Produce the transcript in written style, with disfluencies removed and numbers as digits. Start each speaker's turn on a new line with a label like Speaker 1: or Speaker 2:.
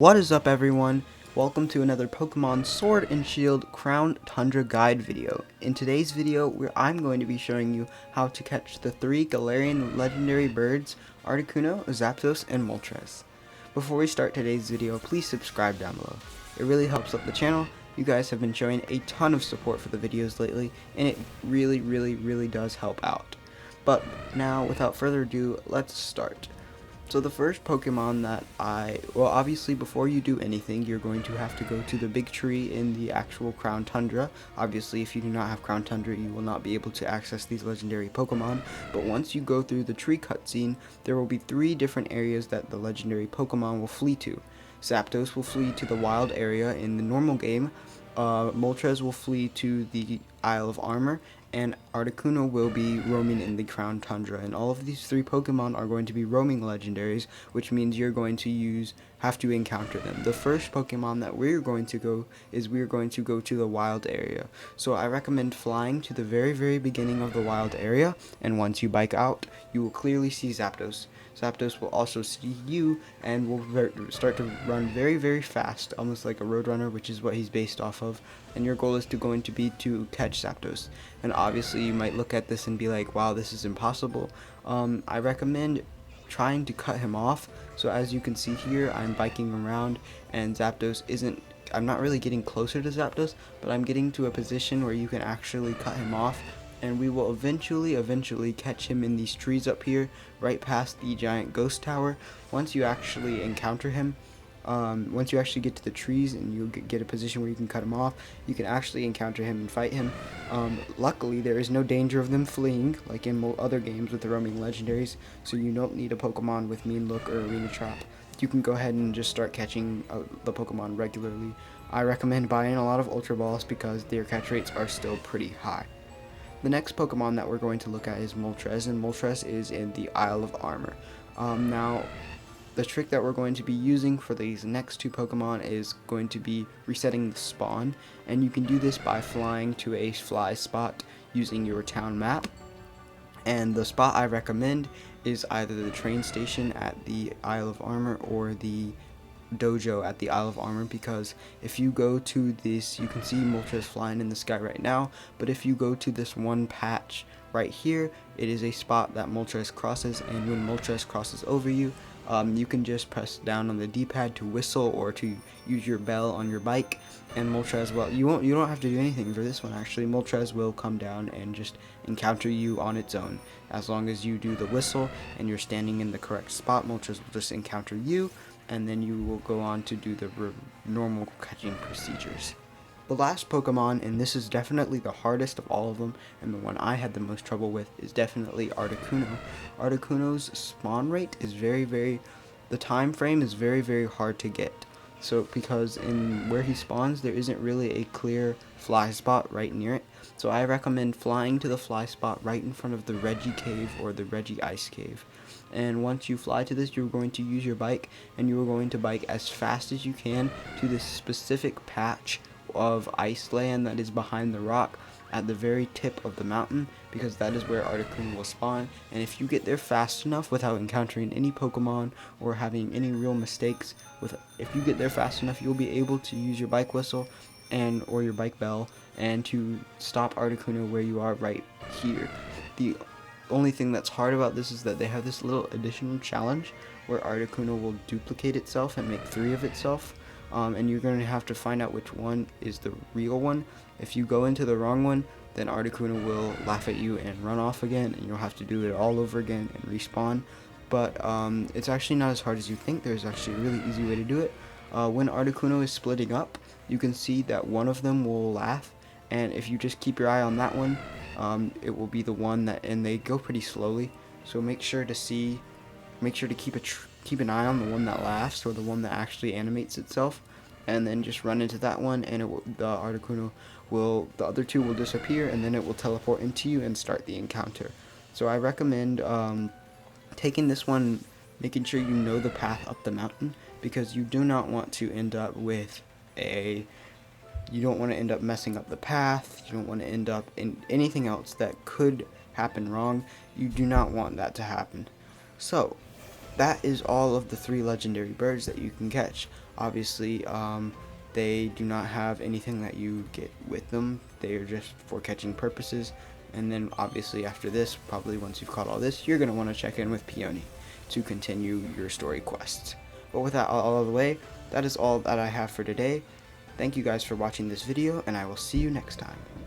Speaker 1: What is up, everyone? Welcome to another Pokemon Sword and Shield Crown Tundra guide video. In today's video, I'm going to be showing you how to catch the 3 Galarian legendary birds, Articuno, Zapdos, and Moltres. Before we start today's video, please subscribe down below. It really helps out the channel. You guys have been showing a ton of support for the videos lately, and it really does help out. But now, without further ado, let's start. So the first Pokemon that obviously before you do anything, you're going to have to go to the big tree in the actual Crown Tundra. Obviously, if you do not have Crown Tundra, you will not be able to access these legendary Pokemon. But once you go through the tree cutscene, there will be 3 different areas that the legendary Pokemon will flee to. Zapdos will flee to the wild area in the normal game, Moltres will flee to the Isle of Armor, and Articuno will be roaming in the Crown Tundra. And all of these 3 Pokemon are going to be roaming legendaries, which means you're going to have to encounter them. The first Pokemon that we're going to go to the wild area. So I recommend flying to the very beginning of the wild area, and once you bike out, you will clearly see Zapdos. Zapdos will also see you and will start to run very fast, almost like a Roadrunner, which is what he's based off of. And your goal is going to be to catch Zapdos. And obviously you might look at this and be like, wow, this is impossible. I recommend trying to cut him off. So as you can see here, I'm biking around and Zapdos isn't, I'm not really getting closer to Zapdos, but I'm getting to a position where you can actually cut him off, and we will eventually catch him in these trees up here, right past the giant ghost tower. Once you actually encounter him, once you actually get to the trees and you get a position where you can cut him off, you can actually encounter him and fight him. Luckily, there is no danger of them fleeing, like in other games with the roaming legendaries, so you don't need a Pokemon with Mean Look or Arena Trap. You can go ahead and just start catching the Pokemon regularly. I recommend buying a lot of Ultra Balls because their catch rates are still pretty high. The next Pokemon that we're going to look at is Moltres, and Moltres is in the Isle of Armor. Now, the trick that we're going to be using for these next 2 Pokemon is going to be resetting the spawn, and you can do this by flying to a fly spot using your town map. And the spot I recommend is either the train station at the Isle of Armor or the dojo at the Isle of Armor, because if you go to this, you can see Moltres flying in the sky right now, but if you go to this one patch right here, it is a spot that Moltres crosses, and when Moltres crosses over you, you can just press down on the D-pad to whistle or to use your bell on your bike, and Moltres, well, you don't have to do anything for this one actually. Moltres will come down and just encounter you on its own. As long as you do the whistle and you're standing in the correct spot, Moltres will just encounter you, and then you will go on to do the normal catching procedures. The last Pokemon, and this is definitely the hardest of all of them, and the one I had the most trouble with, is definitely Articuno. Articuno's spawn rate is the time frame is very hard to get. So because in where he spawns, there isn't really a clear fly spot right near it. So I recommend flying to the fly spot right in front of the Reggie Cave or the Reggie Ice Cave. And once you fly to this, you're going to use your bike, and you are going to bike as fast as you can to this specific patch of ice land that is behind the rock at the very tip of the mountain, because that is where Articuno will spawn. And if you get there fast enough without encountering any Pokemon or having any real mistakes, if you get there fast enough, you'll be able to use your bike whistle or your bike bell and to stop Articuno where you are right here. The only thing that's hard about this is that they have this little additional challenge where Articuno will duplicate itself and make 3 of itself. And you're going to have to find out which one is the real one. If you go into the wrong one, then Articuno will laugh at you and run off again, and you'll have to do it all over again and respawn. But it's actually not as hard as you think. There's actually a really easy way to do it. When Articuno is splitting up, you can see that one of them will laugh, and if you just keep your eye on that one, it will be the one that, and they go pretty slowly, so make sure to keep an eye on the one that laughs, or the one that actually animates itself, and then just run into that one, and the other 2 will disappear, and then it will teleport into you and start the encounter. So I recommend taking this one, making sure you know the path up the mountain, because you do not want to end up messing up the path. You don't want to end up in anything else that could happen wrong. You do not want that to happen. So that is all of the 3 legendary birds that you can catch. Obviously, they do not have anything that you get with them. They are just for catching purposes. And then obviously after this, probably once you've caught all this, you're going to want to check in with Peony to continue your story quests. But with that all out of the way, that is all that I have for today. Thank you guys for watching this video, and I will see you next time.